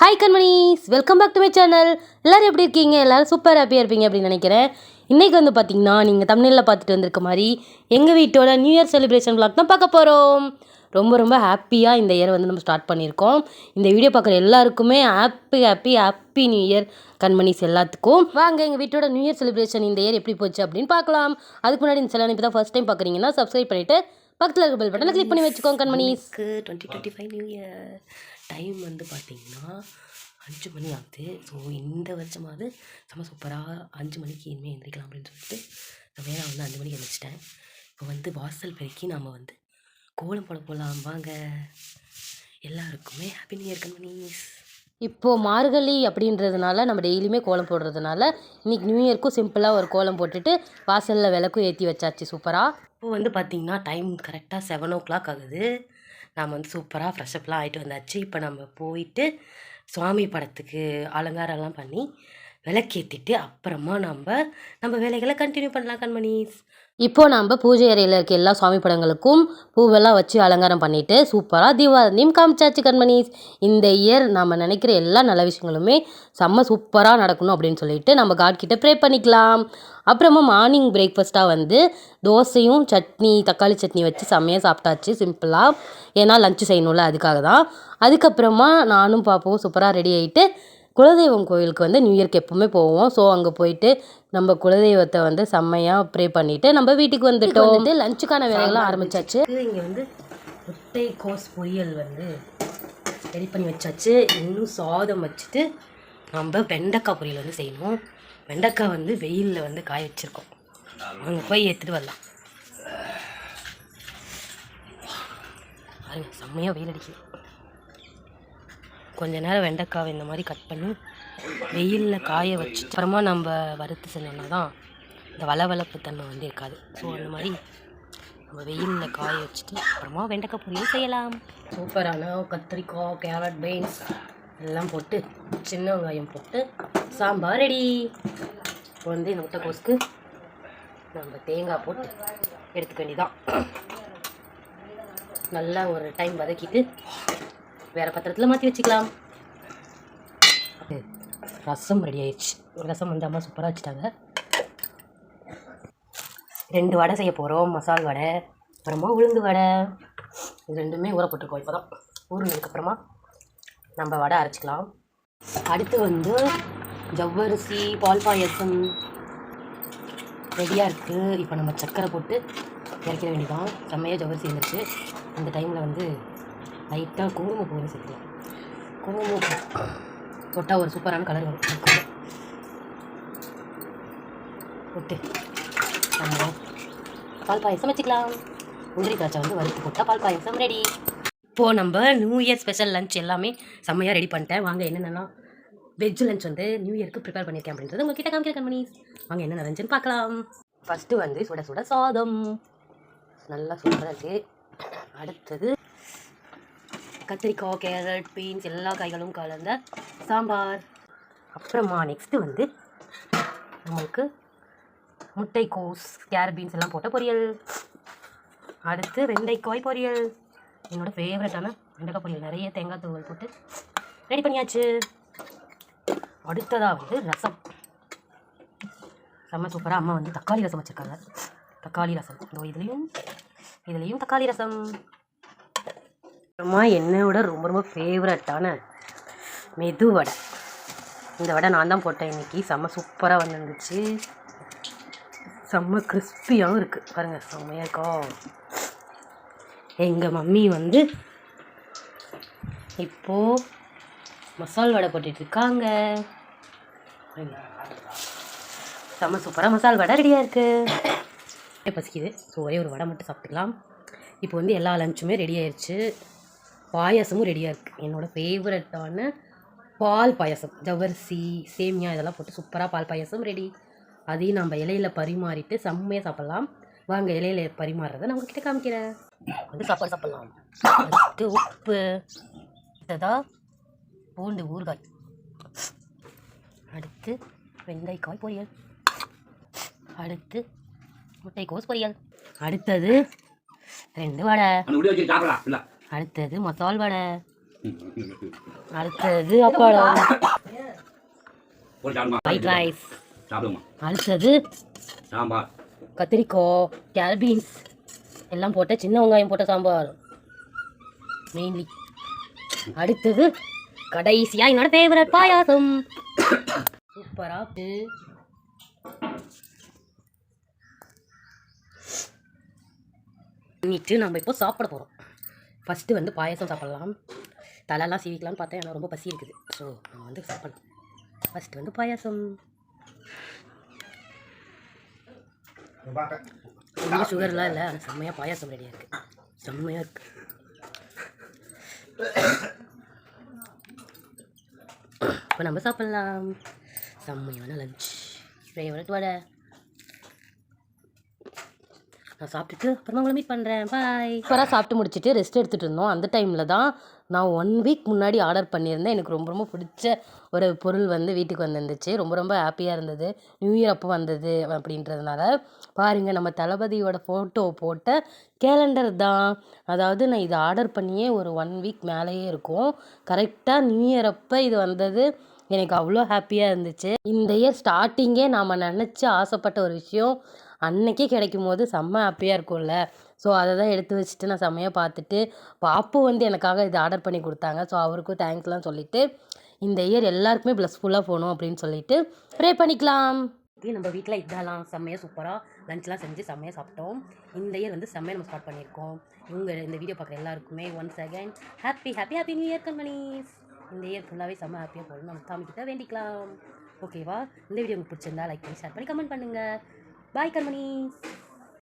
Hi கண்மணிஸ், welcome back to my channel. எல்லோரும் எப்படி இருக்கீங்க? எல்லோரும் சூப்பர் ஹாப்பியாக இருப்பீங்க அப்படின்னு நினைக்கிறேன். இன்றைக்கி வந்து பார்த்திங்கன்னா, நீங்கள் தமிழில் பார்த்துட்டு வந்திருக்க மாதிரி எங்கள் வீட்டோட நியூ இயர் செலிப்ரேஷன் vlog தான் பார்க்க போகிறோம். ரொம்ப ஹாப்பியாக இந்த இயர் வந்து நம்ம ஸ்டார்ட் பண்ணியிருக்கோம். இந்த வீடியோ பார்க்குற எல்லாருக்குமே ஹாப்பி நியூ இயர் கண்மணிஸ் எல்லாத்துக்கும். வாங்க எங்கள் வீட்டோட நியூ இயர் செலிப்ரேஷன் இந்த இயர் எப்படி போச்சு அப்படின்னு பார்க்கலாம். அதுக்கு முன்னாடி இந்த சேனல் இப்போ தான் ஃபர்ஸ்ட் டைம் பார்க்குறீங்கன்னா சப்ஸ்கிரைப் பண்ணிவிட்டு பக்கத்தில் இருக்க பெல் பட்டனை கிளிக் பண்ணி வச்சுக்கோங்க கண்மணிஸ். 2025 நியூ இயர் டைம் வந்து பார்த்திங்கன்னா 5 மணி ஆகுது. ஸோ இந்த வருஷமாவது செம்ம சூப்பராக 5 மணிக்கு இனிமேல் எழுந்திரிக்கலாம் அப்படின்னு சொல்லிட்டு நான் வேலை வந்து 5 மணிக்கு எழுந்திரிச்சிட்டேன். இப்போ வந்து வாசல் பெருக்கி நாம் வந்து கோலம் போட போகலாம். வாங்க, எல்லாருக்குமே ஹாப்பி நியூ இயர் கண்மணிஸ். இப்போது மார்கழி அப்படின்றதுனால நம்ம டெய்லியுமே கோலம் போடுறதுனால இன்றைக்கி நியூ இயர்க்கும் சிம்பிளாக ஒரு கோலம் போட்டுட்டு வாசலில் விளக்கும் ஏற்றி வச்சாச்சு சூப்பராக. இப்போ வந்து பார்த்திங்கன்னா டைம் கரெக்டாக 7 o'clock ஆகுது. நாம் வந்து சூப்பராக ஃப்ரெஷ்அப்லாம் ஆகிட்டு வந்தாச்சு. இப்போ நம்ம போயிட்டு சுவாமி படத்துக்கு அலங்காரம்லாம் பண்ணி விளக்கேற்றிட்டு அப்புறமா நம்ம வேலைகளை கண்டினியூ பண்ணலாம் கண்மணிஸ். இப்போது நம்ம பூஜை அறையில் இருக்க எல்லா சுவாமி படங்களுக்கும் பூவெல்லாம் வச்சு அலங்காரம் பண்ணிவிட்டு சூப்பராக தீபாவளியும் காமிச்சாச்சு கண்மணிஸ். இந்த இயர் நம்ம நினைக்கிற எல்லா நல்ல விஷயங்களுமே செம்ம சூப்பராக நடக்கணும் அப்படின்னு சொல்லிட்டு நம்ம காட்கிட்ட ப்ரே பண்ணிக்கலாம். அப்புறமா மார்னிங் பிரேக்ஃபாஸ்ட்டாக வந்து தோசையும் சட்னி, தக்காளி சட்னி வச்சு செம்மையாக சாப்பிட்டாச்சு சிம்பிளாக. ஏன்னா லஞ்சு செய்யணும்ல, அதுக்காக தான். அதுக்கப்புறமா நானும் பாப்பாவும் சூப்பராக ரெடி ஆகிட்டு குலதெய்வம் கோயிலுக்கு வந்து நியூ இயர்க்கு எப்போவுமே போவோம். ஸோ அங்கே போயிட்டு நம்ம குலதெய்வத்தை வந்து செம்மையாக ப்ரே பண்ணிவிட்டு நம்ம வீட்டுக்கு வந்துட்டோம். லஞ்சுக்கான வேலைகள்லாம் ஆரம்பிச்சாச்சு. இங்கே வந்து முட்டை கோஸ் பொரியல் வந்து ரெடி பண்ணி வச்சாச்சு. இன்னும் சாதம் வச்சுட்டு நம்ம வெண்டைக்காய் பொரியல் வந்து செய்யணும். வெண்டைக்காய் வந்து வெயிலில் வந்து காய வச்சுருக்கோம். அங்கே போய் எடுத்துகிட்டு வரலாம். செம்மையாக வெயில் அடிக்குது. கொஞ்ச நேரம் வெண்டைக்காவை இந்த மாதிரி கட் பண்ணி வெயிலில் காய வச்சு அப்புறமா நம்ம வறுத்து செஞ்சோம்னா தான் இந்த வளவளப்பு தன்மை வந்து இருக்காது. ஸோ அந்த மாதிரி நம்ம வெயிலில் காய வச்சுட்டு அப்புறமா வெண்டைக்காய் பொரியல் செய்யலாம். சூப்பரான கத்திரிக்காய், கேரட், பீன்ஸ் எல்லாம் போட்டு சின்ன வெங்காயம் போட்டு சாம்பார் ரெடி. இப்போ வந்து இந்த முட்டைக்கோஸுக்கு நம்ம தேங்காய் போட்டு எடுத்துக்க வேண்டியதான். நல்லா ஒரு டைம் வதக்கிட்டு வேறு பாத்திரத்தில் மாற்றி வச்சுக்கலாம். ரசம் ரெடி ஆயிடுச்சு. ரசம் வந்து அம்மா சூப்பராக வச்சுட்டாங்க. 2 வடை செய்ய போகிறோம். மசால் வடை, அப்புறமா உளுந்து வடை. இது ரெண்டுமே ஊற போட்டிருக்கோம். இப்போ தான் ஊறினதுக்கப்புறமா நம்ம வடை அரைச்சிக்கலாம். அடுத்து வந்து ஜவ்வரிசி பால் பாயசம் ரெடியாக இருக்குது. இப்போ நம்ம சர்க்கரை போட்டு இறக்கிற வேண்டியதான். செம்மையாக ஜவ்வரிசி இருந்துச்சு. அந்த டைமில் வந்து லைட்டாக குங்குமப்பூ வந்து சேர்த்துக்கலாம். குங்குமப்பூ போட்டால் ஒரு சூப்பரான கலர் வரும். போட்டு நம்ம பால் பாயசம் வச்சுக்கலாம். முந்திரி திராட்சை வந்து வறுத்து போட்டால் பால் பாயசம் ரெடி. இப்போது நம்ம நியூ இயர் ஸ்பெஷல் லஞ்ச் எல்லாமே செம்மையாக ரெடி பண்ணிட்டேன். வாங்க என்னென்னா வெஜ் லஞ்ச் வந்து நியூ இயருக்கு ப்ரிப்பேர் பண்ணியிருக்கேன் அப்படின்றது உங்கள்கிட்ட காமிக்கிற கம்பெனிஸ். வாங்க என்ன லஞ்சுன்னு பார்க்கலாம். ஃபஸ்ட்டு வந்து சுட சுட சாதம் நல்லா சூப்பராக இருக்குது. அடுத்தது கத்திரிக்காய், கேரட், பீன்ஸ் எல்லா காய்களும் கலந்த சாம்பார். அப்புறமா நெக்ஸ்ட்டு வந்து நம்மளுக்கு முட்டைக்கோஸ், கேரட், பீன்ஸ் எல்லாம் போட்ட பொரியல். அடுத்து வெண்டைக்காய் பொரியல், என்னோடய ஃபேவரட்டான வெண்டைக்காய் பொரியல். நிறைய தேங்காய் தூள் போட்டு ரெடி பண்ணியாச்சு. அடுத்ததாக வந்து ரசம் செம்ம சூப்பராக அம்மா வந்து தக்காளி ரசம் வச்சுருக்காங்க. தக்காளி ரசம் இதோ இதுலேயும் தக்காளி ரசம். அப்புறமா என்னோட ரொம்ப ஃபேவரட்டான மெது வடை. இந்த வடை நான் தான் போட்டேன் இன்றைக்கி. செம்ம சூப்பராக வந்துருந்துச்சு. செம்ம கிறிஸ்பியாகவும் இருக்குது. பாருங்கள், செம்மையாக இருக்கா. எங்கள் மம்மி வந்து இப்போது மசால் வடை போட்டுட்ருக்காங்க. செம்ம சூப்பராக மசால் வடை ரெடியாக இருக்குது. பசிக்குது. ஸோ ஒரே ஒரு வடை மட்டும் சாப்பிட்டுக்கலாம். இப்போ வந்து எல்லா லஞ்சுமே ரெடி ஆயிடுச்சு. பாயசமும் ரெடியாக இருக்குது. என்னோடய ஃபேவரட்டான பால் பாயசம், ஜவ்வரிசி, சேமியா இதெல்லாம் போட்டு சூப்பராக பால் பாயசம் ரெடி. அதையும் நம்ம இலையில் பரிமாறிட்டு செம்மையாக சாப்பிட்லாம். வாங்க இலையில் பரிமாறுறதை நான் உங்ககிட்ட காமிக்கிறேன். வந்து சாப்பாடு சாப்பிட்லாம். அடுத்து உப்பு, அடுத்ததாக பூண்டு ஊறுகாய், அடுத்து வெண்டைக்காய் பொரியல், அடுத்து முட்டைக்கோஸ் பொரியல், அடுத்தது 2 வடை, அடுத்தது மசால் வடை, அடுத்தது அப்பளம், ஒரு சால்மா ஒயிட் ரைஸ், சாப்பிடுமா அடுத்தது சாம்பார் கத்திரிக்காய், கேரட் பீன்ஸ் எல்லாம் போட்ட சின்ன வெங்காயம் போட்ட சாம்பார் மெயின்லி. அடுத்தது கடைசியா என்னோட ஃபேவரட் பாயாசம். சூப்பரா பண்ணிட்டு நம்ம இப்போ சாப்பிட போகிறோம். ஃபஸ்ட்டு வந்து பாயாசம் சாப்பிட்லாம். தலைலாம் சீவிக்கலாம்னு பார்த்தேன், எனக்கு ரொம்ப பசி இருக்குது. ஸோ நம்ம வந்து சாப்பிடலாம். ஃபஸ்ட்டு வந்து பாயாசம். ஒன்றும் சுகர்லாம் இல்லை, ஆனால் செம்மையாக பாயாசம் ரெடியாக இருக்குது. செம்மையாக இருக்குது. இப்போ நம்ம சாப்பிட்லாம். செம்மையான லஞ்ச், ஃபேவரட் வடை. நான் சாப்பிட்டுட்டு அப்புறமா உங்களை மீட் பண்ணுறேன். பாய். சூப்பராக சாப்பிட்டு முடிச்சுட்டு ரெஸ்ட் எடுத்துகிட்டு இருந்தோம். அந்த டைமில் தான் நான் 1 வீக் முன்னாடி ஆர்டர் பண்ணியிருந்தேன். எனக்கு ரொம்ப ரொம்ப பிடிச்ச ஒரு பொருள் வந்து வீட்டுக்கு வந்துருந்துச்சு. ரொம்ப ரொம்ப ஹாப்பியாக இருந்தது. நியூ இயர் அப்போ வந்தது அப்படின்றதுனால. பாருங்கள், நம்ம தளபதியோட ஃபோட்டோ போட்ட கேலண்டர் தான். அதாவது நான் இதை ஆர்டர் பண்ணியே ஒரு 1 வீக் மேலேயே இருக்கும். கரெக்டாக நியூ இயர் அப்போ இது வந்தது. எனக்கு அவ்வளோ ஹாப்பியாக இருந்துச்சு. இந்த இயர் ஸ்டார்டிங்கே நாம் நினச்சி ஆசைப்பட்ட ஒரு விஷயம் அன்னைக்கே கிடைக்கும் போது செம்ம ஹாப்பியாக இருக்கும்ல. ஸோ அதை தான் எடுத்து வச்சுட்டு நான் செம்மையாக பார்த்துட்டு, பாப்பு வந்து எனக்காக இது ஆர்டர் பண்ணி கொடுத்தாங்க. ஸோ அவருக்கும் தேங்க்ஸ்லாம் சொல்லிவிட்டு, இந்த இயர் எல்லாருக்குமே ப்ளஸ்ஃபுல்லாக போகணும் அப்படின்னு சொல்லிட்டு ப்ரே பண்ணிக்கலாம். நம்ம வீட்டில் இதெல்லாம் செம்மையாக சூப்பராக லஞ்ச்லாம் செஞ்சு செம்மையாக சாப்பிட்டோம். இந்த இயர் வந்து செம்மையாக நம்ம ஸ்டார்ட் பண்ணியிருக்கோம். இந்த வீடியோ பார்க்குற எல்லாருக்குமே once again happy happy happy new year companies. இந்த இயர் ஃபுல்லாகவே செம்ம ஹாப்பியாக போகணும் நம்ம சாமிக்கிட்ட வேண்டிக்கலாம். ஓகேவா? இந்த வீடியோ உங்களுக்கு பிடிச்சிருந்தா லைக் பண்ணி ஷேர் பண்ணி கமெண்ட் பண்ணுங்கள். பாய் கம்பெனிஸ்.